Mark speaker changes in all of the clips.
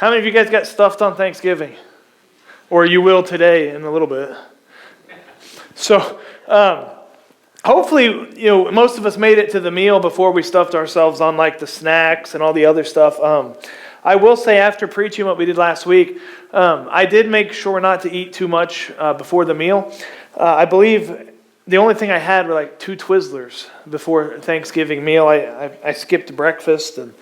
Speaker 1: How many of you guys got stuffed on Thanksgiving? Or you will today in a little bit. So, hopefully, most of us made it to the meal before we stuffed ourselves on like the snacks and all the other stuff. I will say after preaching what we did last week, I did make sure not to eat too much before the meal. I believe the only thing I had were like 2 Twizzlers before Thanksgiving meal. I skipped breakfast. And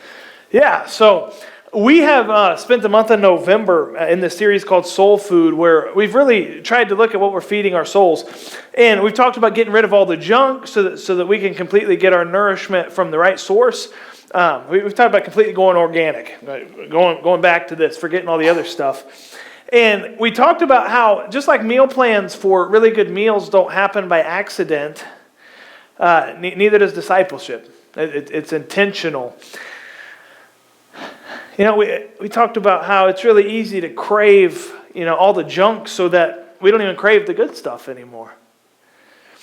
Speaker 1: yeah, so we have spent the month of November in this series called Soul Food, where we've really tried to look at what we're feeding our souls. And we've talked about getting rid of all the junk so that we can completely get our nourishment from the right source. We've talked about completely going organic, going back to this, forgetting all the other stuff. And we talked about how, just like meal plans for really good meals don't happen by accident, neither does discipleship. It's intentional. We talked about how it's really easy to crave, all the junk so that we don't even crave the good stuff anymore.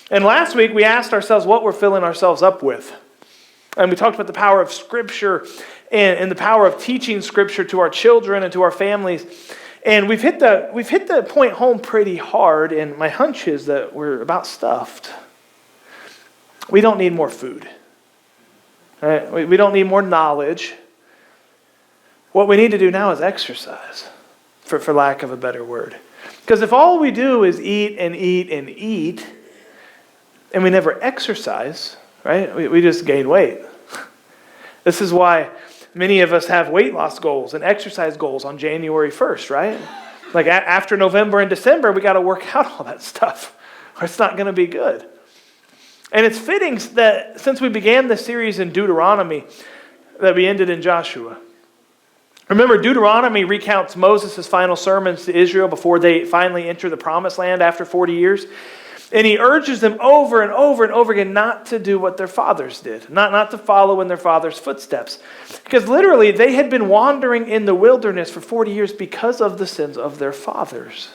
Speaker 1: And last week we asked ourselves what we're filling ourselves up with. And we talked about the power of Scripture and the power of teaching Scripture to our children and to our families. And we've hit the point home pretty hard, and my hunch is that we're about stuffed. We don't need more food. Right? We don't need more knowledge. What we need to do now is exercise, for lack of a better word. Because if all we do is eat and eat and eat, and we never exercise, right? We just gain weight. This is why many of us have weight loss goals and exercise goals on January 1st, right? Like after November and December, we got to work out all that stuff, or it's not going to be good. And it's fitting that since we began this series in Deuteronomy, that we ended in Joshua. Remember, Deuteronomy recounts Moses' final sermons to Israel before they finally enter the promised land after 40 years. And he urges them over and over and over again not to do what their fathers did, not to follow in their fathers' footsteps. Because literally, they had been wandering in the wilderness for 40 years because of the sins of their fathers.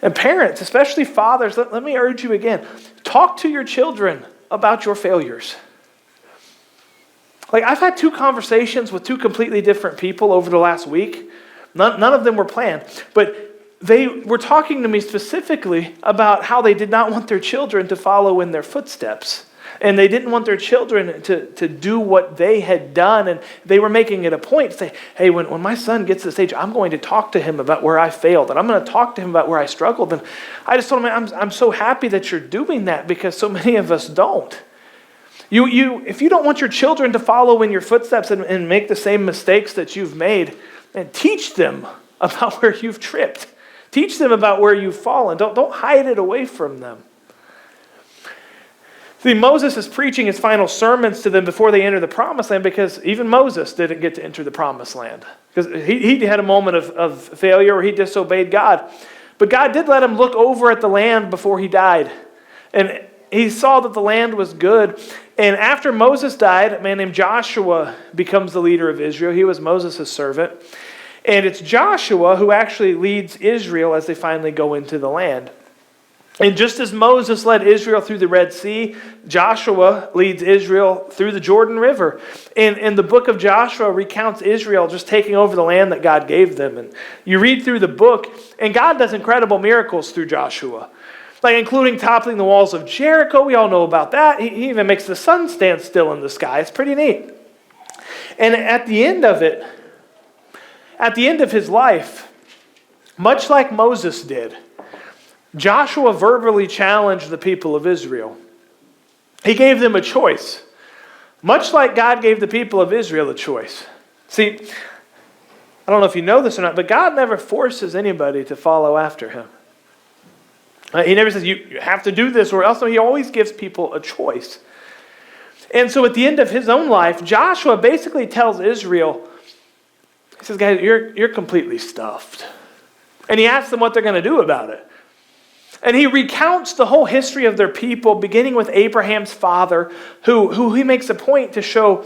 Speaker 1: And parents, especially fathers, let me urge you again, talk to your children about your failures. Like, I've had 2 conversations with 2 completely different people over the last week. None of them were planned, but they were talking to me specifically about how they did not want their children to follow in their footsteps. And they didn't want their children to do what they had done. And they were making it a point to say, hey, when my son gets to this age, I'm going to talk to him about where I failed. And I'm going to talk to him about where I struggled. And I just told him, I'm so happy that you're doing that, because so many of us don't. If you don't want your children to follow in your footsteps and make the same mistakes that you've made, then teach them about where you've tripped. Teach them about where you've fallen. Don't hide it away from them. See, Moses is preaching his final sermons to them before they enter the promised land, because even Moses didn't get to enter the promised land. Because he had a moment of failure where he disobeyed God. But God did let him look over at the land before he died. And he saw that the land was good. And after Moses died, a man named Joshua becomes the leader of Israel. He was Moses' servant. And it's Joshua who actually leads Israel as they finally go into the land. And just as Moses led Israel through the Red Sea, Joshua leads Israel through the Jordan River. And the book of Joshua recounts Israel just taking over the land that God gave them. And you read through the book, and God does incredible miracles through Joshua, like including toppling the walls of Jericho. We all know about that. He even makes the sun stand still in the sky. It's pretty neat. And at the end of it, at the end of his life, much like Moses did, Joshua verbally challenged the people of Israel. He gave them a choice, much like God gave the people of Israel a choice. See, I don't know if you know this or not, but God never forces anybody to follow after him. He never says, you have to do this or else. No, he always gives people a choice. And so at the end of his own life, Joshua basically tells Israel, he says, guys, you're completely stuffed. And he asks them what they're going to do about it. And he recounts the whole history of their people, beginning with Abraham's father, who he makes a point to show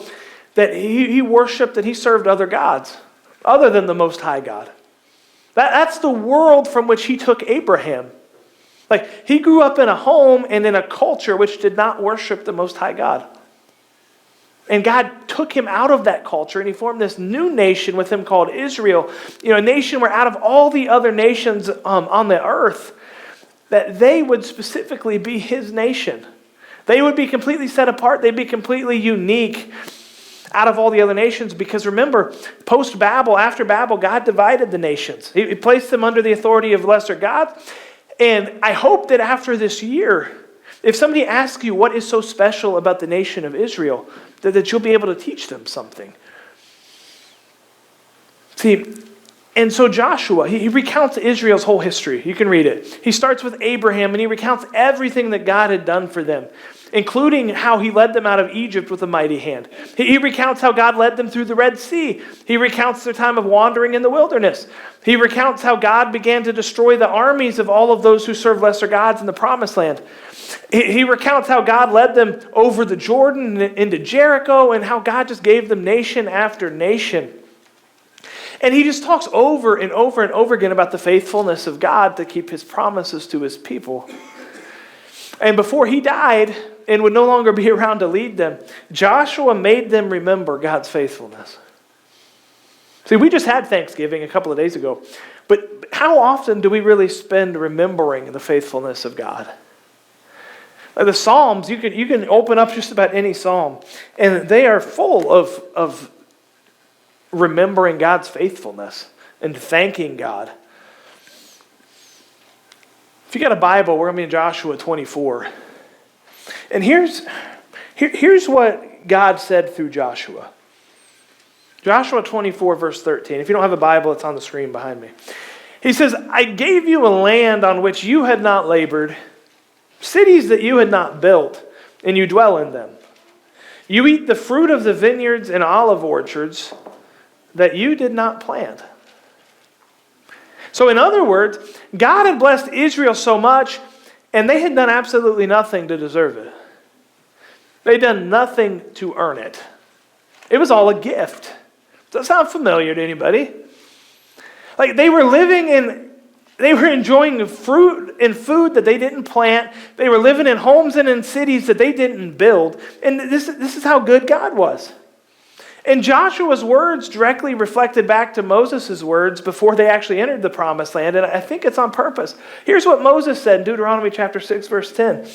Speaker 1: that he worshipped and he served other gods, other than the Most High God. That's the world from which he took Abraham. Like, he grew up in a home and in a culture which did not worship the Most High God. And God took him out of that culture and he formed this new nation with him called Israel. A nation where out of all the other nations on the earth, that they would specifically be his nation. They would be completely set apart. They'd be completely unique out of all the other nations. Because remember, post-Babel, after Babel, God divided the nations. He placed them under the authority of lesser gods. And I hope that after this year, if somebody asks you what is so special about the nation of Israel, that you'll be able to teach them something. See, and so Joshua, he recounts Israel's whole history. You can read it. He starts with Abraham and he recounts everything that God had done for them, including how he led them out of Egypt with a mighty hand. He recounts how God led them through the Red Sea. He recounts their time of wandering in the wilderness. He recounts how God began to destroy the armies of all of those who served lesser gods in the Promised Land. He recounts how God led them over the Jordan into Jericho and how God just gave them nation after nation. And he just talks over and over and over again about the faithfulness of God to keep his promises to his people. And before he died and would no longer be around to lead them, Joshua made them remember God's faithfulness. See, we just had Thanksgiving a couple of days ago, but how often do we really spend remembering the faithfulness of God? The Psalms, you can open up just about any Psalm, and they are full of remembering God's faithfulness and thanking God. If you got a Bible, we're going to be in Joshua 24. And here's what God said through Joshua. Joshua 24, verse 13. If you don't have a Bible, it's on the screen behind me. He says, I gave you a land on which you had not labored, cities that you had not built, and you dwell in them. You eat the fruit of the vineyards and olive orchards that you did not plant. So in other words, God had blessed Israel so much, and they had done absolutely nothing to deserve it. They'd done nothing to earn it. It was all a gift. Does that sound familiar to anybody? Like they were enjoying fruit and food that they didn't plant. They were living in homes and in cities that they didn't build. And this is how good God was. And Joshua's words directly reflected back to Moses' words before they actually entered the promised land, and I think it's on purpose. Here's what Moses said in Deuteronomy chapter 6, verse 10.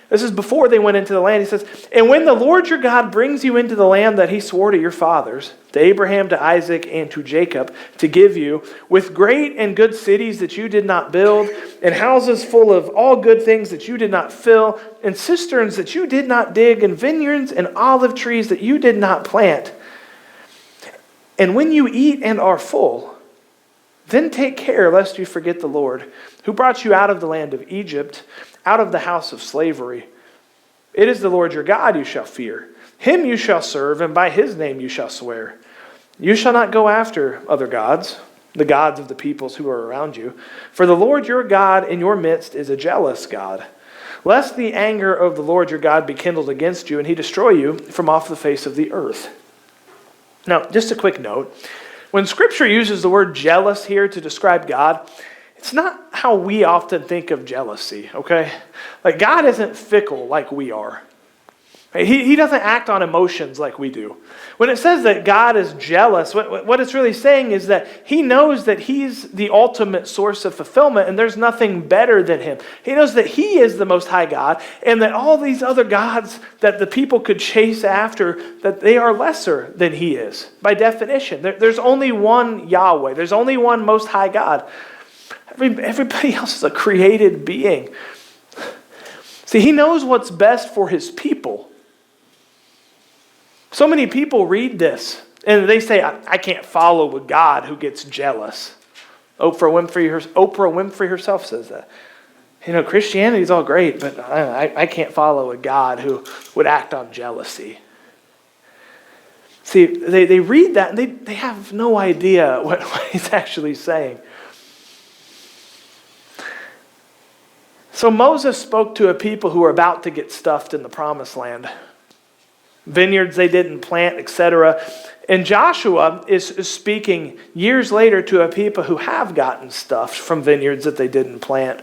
Speaker 1: This is before they went into the land. He says, and when the Lord your God brings you into the land that he swore to your fathers, to Abraham, to Isaac, and to Jacob, to give you, with great and good cities that you did not build, and houses full of all good things that you did not fill, and cisterns that you did not dig, and vineyards and olive trees that you did not plant, and when you eat and are full, then take care lest you forget the Lord, who brought you out of the land of Egypt, out of the house of slavery. It is the Lord your God you shall fear. Him you shall serve, and by his name you shall swear. You shall not go after other gods, the gods of the peoples who are around you. For the Lord your God in your midst is a jealous God. Lest the anger of the Lord your God be kindled against you, and he destroy you from off the face of the earth. Now, just a quick note. When Scripture uses the word jealous here to describe God, it's not how we often think of jealousy, okay? Like, God isn't fickle like we are. He doesn't act on emotions like we do. When it says that God is jealous, what it's really saying is that he knows that he's the ultimate source of fulfillment and there's nothing better than him. He knows that he is the Most High God and that all these other gods that the people could chase after, that they are lesser than he is. By definition, there's only one Yahweh. There's only one Most High God. Everybody else is a created being. See, he knows what's best for his people. So many people read this and they say, I can't follow a God who gets jealous. Oprah Winfrey herself says that. You know, Christianity's all great, but I can't follow a God who would act on jealousy. See, they read that and they have no idea what he's actually saying. So Moses spoke to a people who were about to get stuffed in the promised land. Vineyards they didn't plant, etc. And Joshua is speaking years later to a people who have gotten stuffed from vineyards that they didn't plant.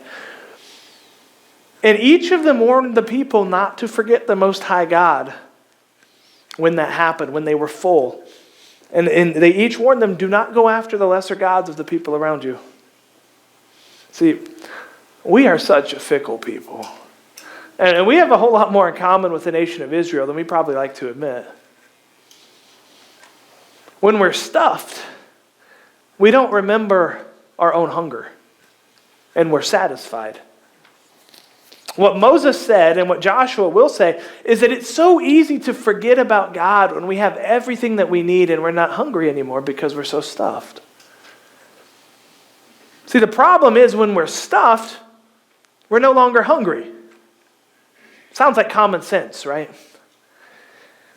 Speaker 1: And each of them warned the people not to forget the Most High God when that happened, when they were full. And they each warned them, do not go after the lesser gods of the people around you. See, we are such a fickle people. And we have a whole lot more in common with the nation of Israel than we probably like to admit. When we're stuffed, we don't remember our own hunger, and we're satisfied. What Moses said and what Joshua will say is that it's so easy to forget about God when we have everything that we need and we're not hungry anymore because we're so stuffed. See, the problem is when we're stuffed, we're no longer hungry. Sounds like common sense, right?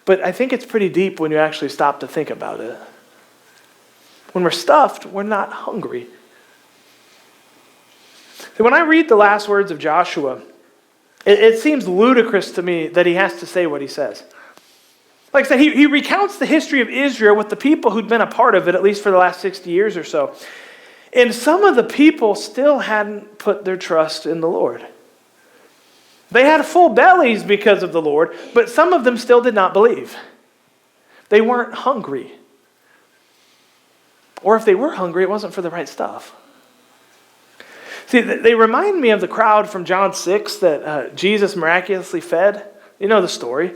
Speaker 1: But I think it's pretty deep when you actually stop to think about it. When we're stuffed, we're not hungry. See, when I read the last words of Joshua, it seems ludicrous to me that he has to say what he says. Like I said, he recounts the history of Israel with the people who'd been a part of it, at least for the last 60 years or so. And some of the people still hadn't put their trust in the Lord. They had full bellies because of the Lord, but some of them still did not believe. They weren't hungry. Or if they were hungry, it wasn't for the right stuff. See, they remind me of the crowd from John 6 that Jesus miraculously fed. You know the story.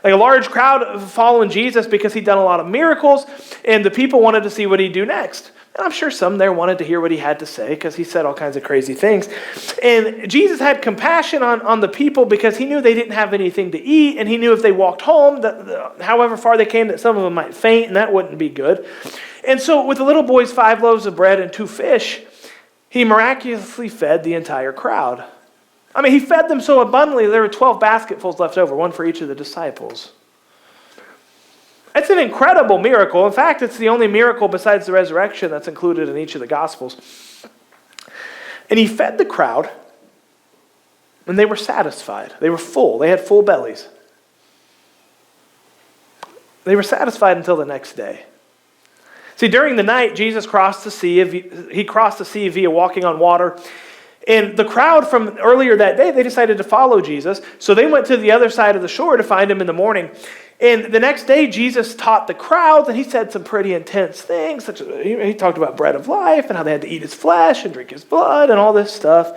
Speaker 1: Like a large crowd following Jesus because he'd done a lot of miracles, and the people wanted to see what he'd do next. And I'm sure some there wanted to hear what he had to say because he said all kinds of crazy things. And Jesus had compassion on the people because he knew they didn't have anything to eat, and he knew if they walked home, that however far they came, that some of them might faint, and that wouldn't be good. And so with the little boy's 5 loaves of bread and 2 fish, he miraculously fed the entire crowd. I mean, he fed them so abundantly, there were 12 basketfuls left over, one for each of the disciples. It's an incredible miracle. In fact, it's the only miracle besides the resurrection that's included in each of the Gospels. And he fed the crowd, and they were satisfied. They were full. They had full bellies. They were satisfied until the next day. See, during the night, Jesus crossed the sea. He crossed the sea via walking on water. And the crowd from earlier that day, they decided to follow Jesus. So they went to the other side of the shore to find him in the morning. And the next day, Jesus taught the crowds, and he said some pretty intense things. Such as, he talked about bread of life and how they had to eat his flesh and drink his blood and all this stuff.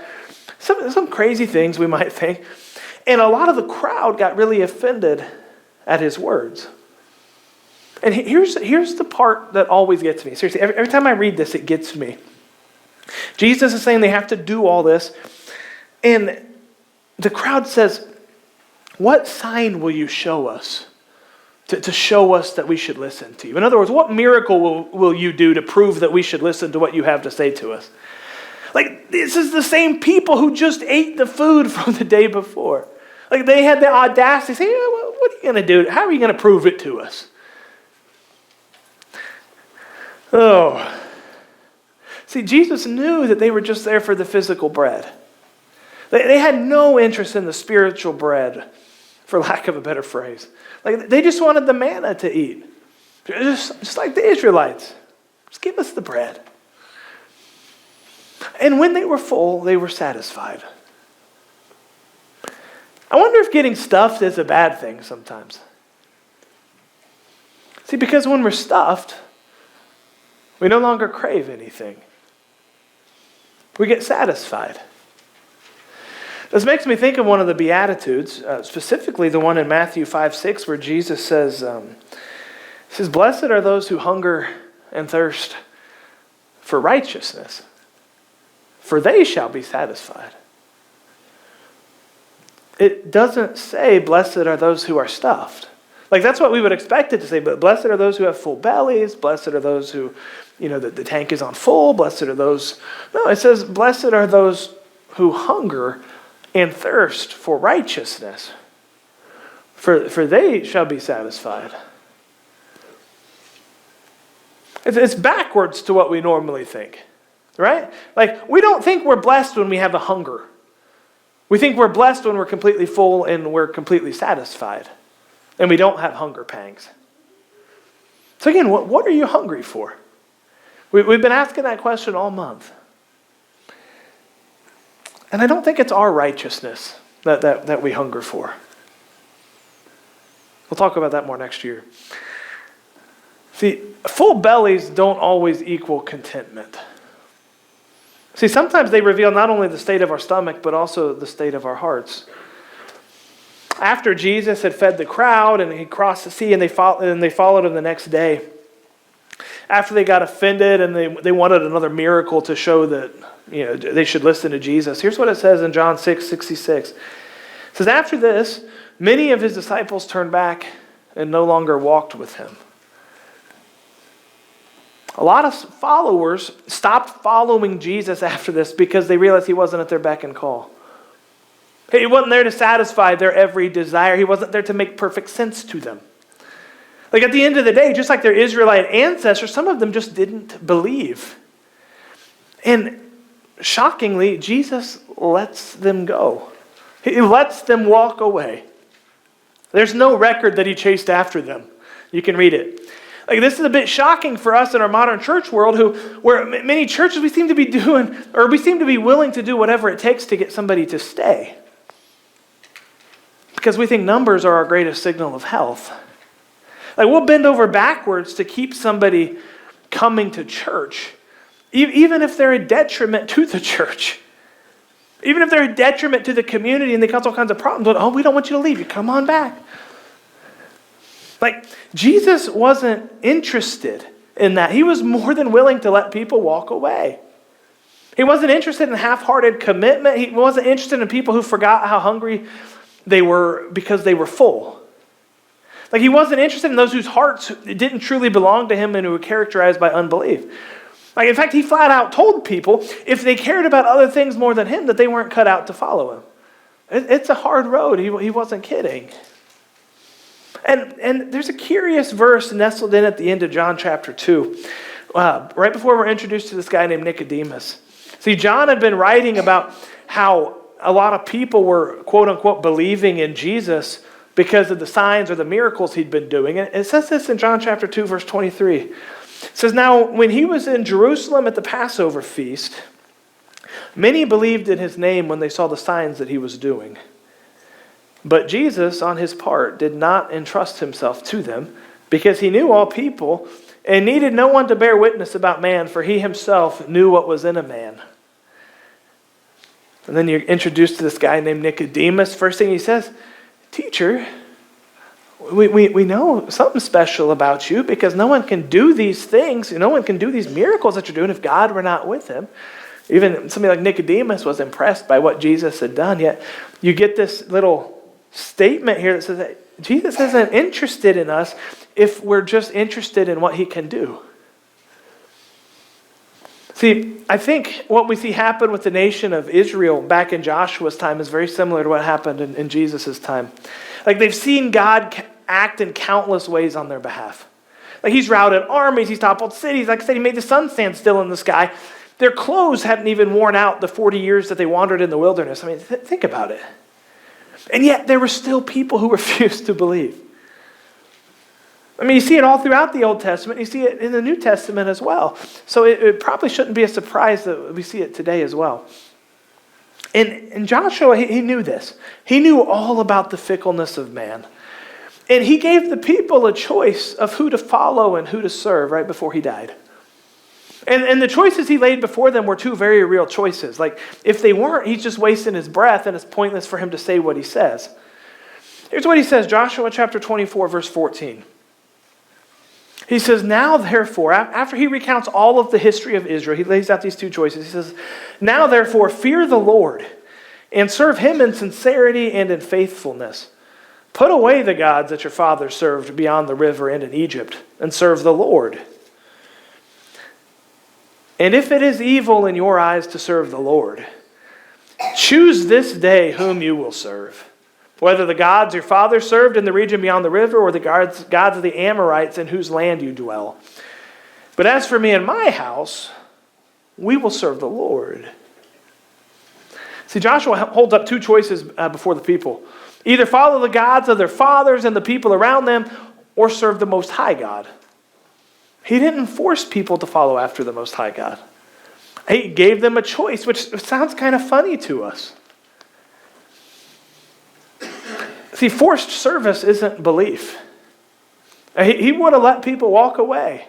Speaker 1: Some crazy things we might think. And a lot of the crowd got really offended at his words. And here's the part that always gets me. Seriously, every time I read this, it gets me. Jesus is saying they have to do all this. And the crowd says, what sign will you show us to show us that we should listen to you? In other words, what miracle will you do to prove that we should listen to what you have to say to us? Like, this is the same people who just ate the food from the day before. Like, they had the audacity to say, what are you going to do? How are you going to prove it to us? Oh. See, Jesus knew that they were just there for the physical bread. They had no interest in the spiritual bread, for lack of a better phrase. Like, they just wanted the manna to eat. Just like the Israelites. Just give us the bread. And when they were full, they were satisfied. I wonder if getting stuffed is a bad thing sometimes. See, because when we're stuffed, we no longer crave anything. We get satisfied. This makes me think of one of the Beatitudes, specifically the one in Matthew 5:6, where Jesus says, blessed are those who hunger and thirst for righteousness, for they shall be satisfied. It doesn't say, blessed are those who are stuffed. Like, that's what we would expect it to say, but blessed are those who have full bellies, blessed are those who, the tank is on full, blessed are those. No, it says, blessed are those who hunger and thirst for righteousness, for they shall be satisfied. It's backwards to what we normally think, right? Like, we don't think we're blessed when we have a hunger. We think we're blessed when we're completely full and we're completely satisfied, and we don't have hunger pangs. So again, what are you hungry for? We've been asking that question all month. And I don't think it's our righteousness that we hunger for. We'll talk about that more next year. See, full bellies don't always equal contentment. See, sometimes they reveal not only the state of our stomach, but also the state of our hearts. After Jesus had fed the crowd and he crossed the sea and they followed him the next day, after they got offended and they wanted another miracle to show that they should listen to Jesus, here's what it says in John 6:66. It says, after this, many of his disciples turned back and no longer walked with him. A lot of followers stopped following Jesus after this because they realized he wasn't at their beck and call. He wasn't there to satisfy their every desire. He wasn't there to make perfect sense to them. Like at the end of the day, just like their Israelite ancestors, some of them just didn't believe. And shockingly, Jesus lets them go. He lets them walk away. There's no record that he chased after them. You can read it. Like this is a bit shocking for us in our modern church world, where many churches we seem to be willing to do whatever it takes to get somebody to stay. Because we think numbers are our greatest signal of health. Like we'll bend over backwards to keep somebody coming to church, even if they're a detriment to the church. Even if they're a detriment to the community and they cause all kinds of problems. Oh, we don't want you to leave. You come on back. Like, Jesus wasn't interested in that. He was more than willing to let people walk away. He wasn't interested in half-hearted commitment. He wasn't interested in people who forgot how hungry they were because they were full. Like, he wasn't interested in those whose hearts didn't truly belong to him and who were characterized by unbelief. Like, in fact, he flat out told people if they cared about other things more than him, that they weren't cut out to follow him. It's a hard road. He wasn't kidding. And there's a curious verse nestled in at the end of John chapter 2, right before we're introduced to this guy named Nicodemus. See, John had been writing about how a lot of people were, quote unquote, believing in Jesus because of the signs or the miracles he'd been doing. And it says this in John chapter 2, verse 23. It says, now, when he was in Jerusalem at the Passover feast, many believed in his name when they saw the signs that he was doing. But Jesus, on his part, did not entrust himself to them because he knew all people and needed no one to bear witness about man, for he himself knew what was in a man. And then you're introduced to this guy named Nicodemus. First thing he says, teacher, we know something special about you because no one can do these things. No one can do these miracles that you're doing if God were not with him. Even somebody like Nicodemus was impressed by what Jesus had done. Yet you get this little statement here that says that Jesus isn't interested in us if we're just interested in what he can do. See, I think what we see happen with the nation of Israel back in Joshua's time is very similar to what happened in Jesus' time. Like they've seen God act in countless ways on their behalf. Like he's routed armies, he's toppled cities. Like I said, he made the sun stand still in the sky. Their clothes hadn't even worn out the 40 years that they wandered in the wilderness. I mean, think about it. And yet there were still people who refused to believe. I mean, you see it all throughout the Old Testament. You see it in the New Testament as well. So it probably shouldn't be a surprise that we see it today as well. And Joshua, he knew this. He knew all about the fickleness of man. And he gave the people a choice of who to follow and who to serve right before he died. And the choices he laid before them were two very real choices. Like, if they weren't, he's just wasting his breath, and it's pointless for him to say what he says. Here's what he says, Joshua chapter 24, verse 14. He says, now therefore, after he recounts all of the history of Israel, he lays out these two choices. He says, now therefore, fear the Lord, and serve him in sincerity and in faithfulness. Put away the gods that your fathers served beyond the river and in Egypt, and serve the Lord. And if it is evil in your eyes to serve the Lord, choose this day whom you will serve, whether the gods your fathers served in the region beyond the river or the gods of the Amorites in whose land you dwell. But as for me and my house, we will serve the Lord. See, Joshua holds up two choices before the people. Either follow the gods of their fathers and the people around them, or serve the Most High God. He didn't force people to follow after the Most High God. He gave them a choice, which sounds kind of funny to us. See, forced service isn't belief. He would have let people walk away.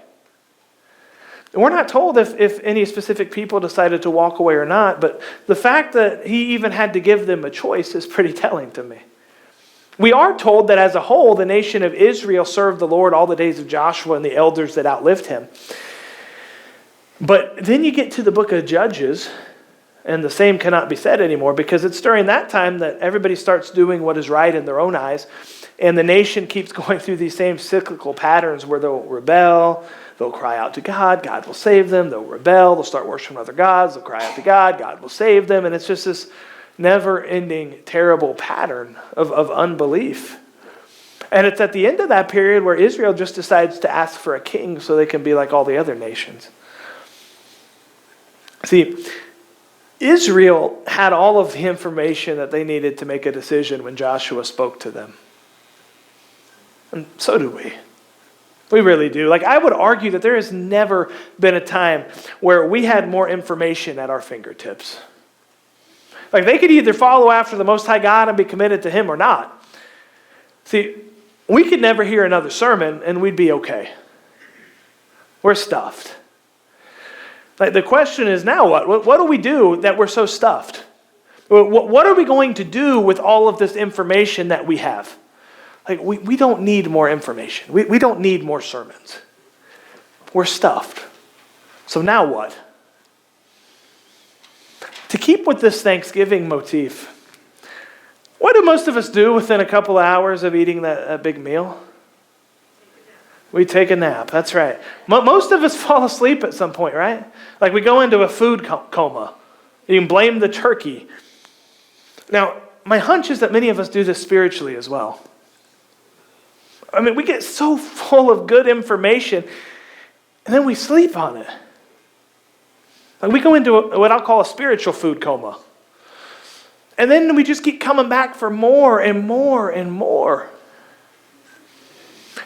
Speaker 1: We're not told if any specific people decided to walk away or not, but the fact that he even had to give them a choice is pretty telling to me. We are told that as a whole, the nation of Israel served the Lord all the days of Joshua and the elders that outlived him. But then you get to the book of Judges, and the same cannot be said anymore, because it's during that time that everybody starts doing what is right in their own eyes, and the nation keeps going through these same cyclical patterns where they'll rebel, they'll cry out to God, God will save them, they'll rebel, they'll start worshiping other gods, they'll cry out to God, God will save them, and it's just this never-ending, terrible pattern of unbelief. And it's at the end of that period where Israel just decides to ask for a king so they can be like all the other nations. See, Israel had all of the information that they needed to make a decision when Joshua spoke to them. And so do we. We really do. Like, I would argue that there has never been a time where we had more information at our fingertips. Like, they could either follow after the Most High God and be committed to Him or not. See, we could never hear another sermon and we'd be okay. We're stuffed. Like, the question is now what? What do we do that we're so stuffed? What are we going to do with all of this information that we have? Like, we don't need more information. We don't need more sermons. We're stuffed. So now what? To keep with this Thanksgiving motif, what do most of us do within a couple of hours of eating that big meal? We take a nap. That's right. Most of us fall asleep at some point, right? Like, we go into a food coma. You can blame the turkey. Now, my hunch is that many of us do this spiritually as well. I mean, we get so full of good information, and then we sleep on it. Like, we go into what I'll call a spiritual food coma. And then we just keep coming back for more and more and more.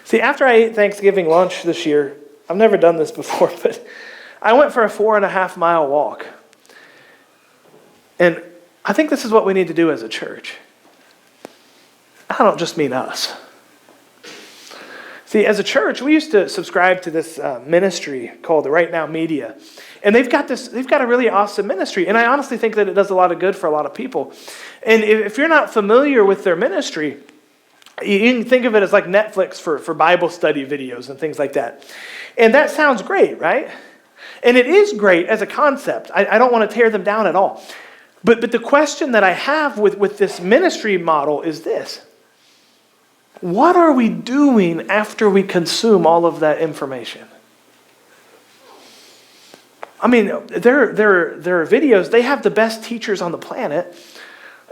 Speaker 1: See, after I ate Thanksgiving lunch this year, I've never done this before, but I went for a 4.5-mile walk. And I think this is what we need to do as a church. I don't just mean us. See, as a church, we used to subscribe to this ministry called the Right Now Media. And they've got a really awesome ministry. And I honestly think that it does a lot of good for a lot of people. And if you're not familiar with their ministry, you can think of it as like Netflix for Bible study videos and things like that. And that sounds great, right? And it is great as a concept. I don't want to tear them down at all. But the question that I have with this ministry model is this. What are we doing after we consume all of that information? I mean, there are videos. They have the best teachers on the planet.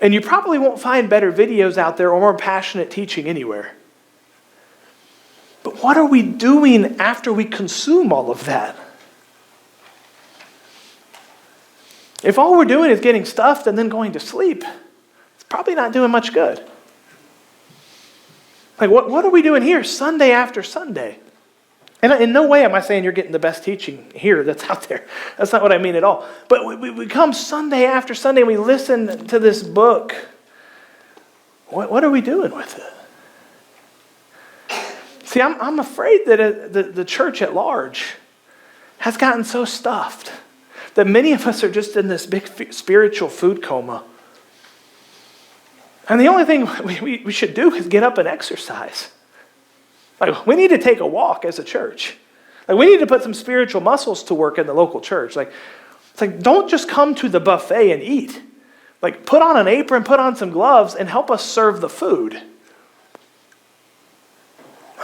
Speaker 1: And you probably won't find better videos out there or more passionate teaching anywhere. But what are we doing after we consume all of that? If all we're doing is getting stuffed and then going to sleep, it's probably not doing much good. Like, what are we doing here Sunday after Sunday? And in no way am I saying you're getting the best teaching here that's out there. That's not what I mean at all. But we come Sunday after Sunday and we listen to this book. What are we doing with it? See, I'm afraid that the church at large has gotten so stuffed that many of us are just in this big spiritual food coma. And the only thing we should do is get up and exercise. Like, we need to take a walk as a church. Like, we need to put some spiritual muscles to work in the local church. Like, it's like, don't just come to the buffet and eat. Like, put on an apron, put on some gloves, and help us serve the food.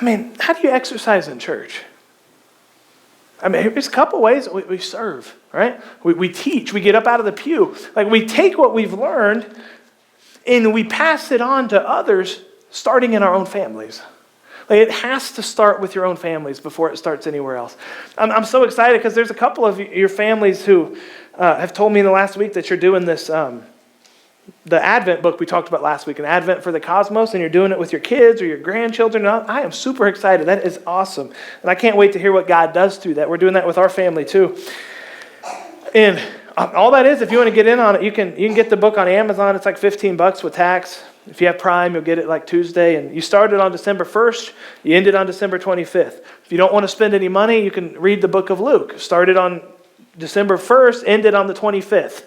Speaker 1: I mean, how do you exercise in church? I mean, there's a couple ways we serve, right? We teach. We get up out of the pew. Like, we take what we've learned and we pass it on to others, starting in our own families. Like, it has to start with your own families before it starts anywhere else. I'm so excited because there's a couple of your families who have told me in the last week that you're doing this, the Advent book we talked about last week, an Advent for the Cosmos, and you're doing it with your kids or your grandchildren. I am super excited. That is awesome. And I can't wait to hear what God does through that. We're doing that with our family too. And all that is, if you want to get in on it, you can get the book on Amazon. It's like $15 with tax. If you have Prime, you'll get it like Tuesday. And you started on December 1st, you ended on December 25th. If you don't want to spend any money, you can read the book of Luke. Started on December 1st, ended on the 25th.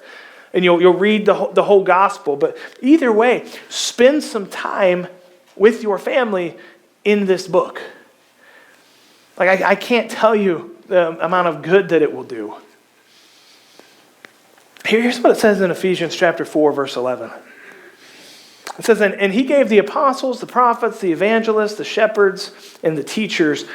Speaker 1: And you'll read the whole gospel. But either way, spend some time with your family in this book. Like, I can't tell you the amount of good that it will do. Here's what it says in Ephesians chapter 4, verse 11. It says, and he gave the apostles, the prophets, the evangelists, the shepherds, and the teachers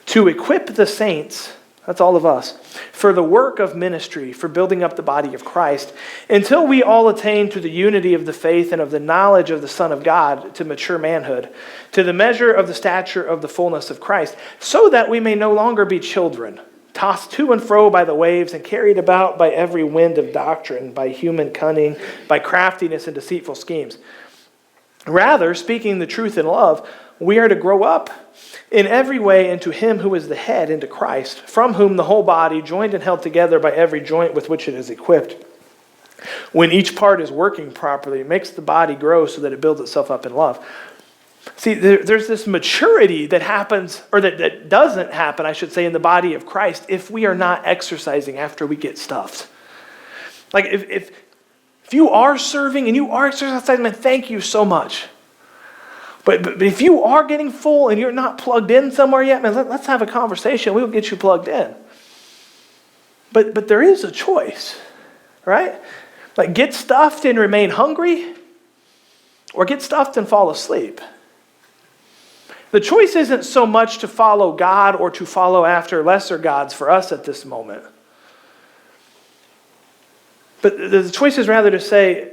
Speaker 1: to equip the saints, that's all of us, for the work of ministry, for building up the body of Christ, until we all attain to the unity of the faith and of the knowledge of the Son of God, to mature manhood, to the measure of the stature of the fullness of Christ, so that we may no longer be children, tossed to and fro by the waves and carried about by every wind of doctrine, by human cunning, by craftiness and deceitful schemes. Rather, speaking the truth in love, we are to grow up in every way into him who is the head, into Christ, from whom the whole body, joined and held together by every joint with which it is equipped, when each part is working properly, it makes the body grow so that it builds itself up in love. See, there's this maturity that happens, or that doesn't happen, I should say, in the body of Christ if we are not exercising after we get stuffed. Like, if you are serving and you are exercising, man, thank you so much. But if you are getting full and you're not plugged in somewhere yet, man, let's have a conversation. We'll get you plugged in. But there is a choice, right? Like, get stuffed and remain hungry, or get stuffed and fall asleep. The choice isn't so much to follow God or to follow after lesser gods for us at this moment. But the choice is rather to say,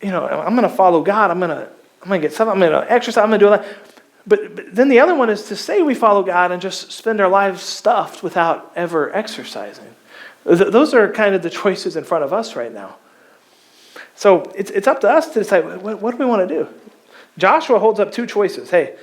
Speaker 1: I'm going to follow God. I'm going to get something. I'm going to exercise. I'm going to do that. But then the other one is to say we follow God and just spend our lives stuffed without ever exercising. Those are kind of the choices in front of us right now. So it's up to us to decide, what do we want to do? Joshua holds up two choices. Hey,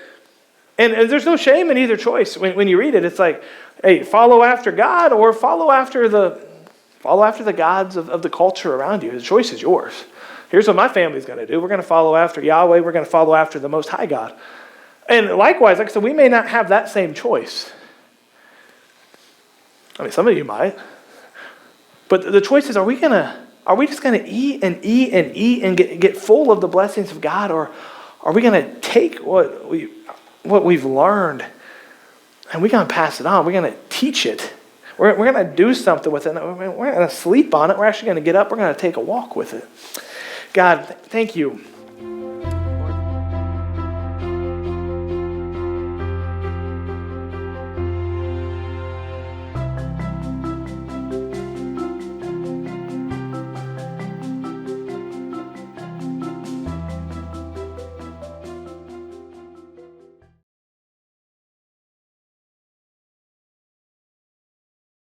Speaker 1: and there's no shame in either choice. When you read it, it's like, hey, follow after God or follow after the gods of the culture around you. The choice is yours. Here's what my family's going to do. We're going to follow after Yahweh. We're going to follow after the Most High God. And likewise, like I said, we may not have that same choice. I mean, some of you might. But the choice is, are we just going to eat and eat and eat and get full of the blessings of God? Or are we going to take what we've learned and we're going to pass it on? We're going to teach it. We're going to do something with it. We're going to sleep on it. We're actually going to get up. We're going to take a walk with it. God, thank you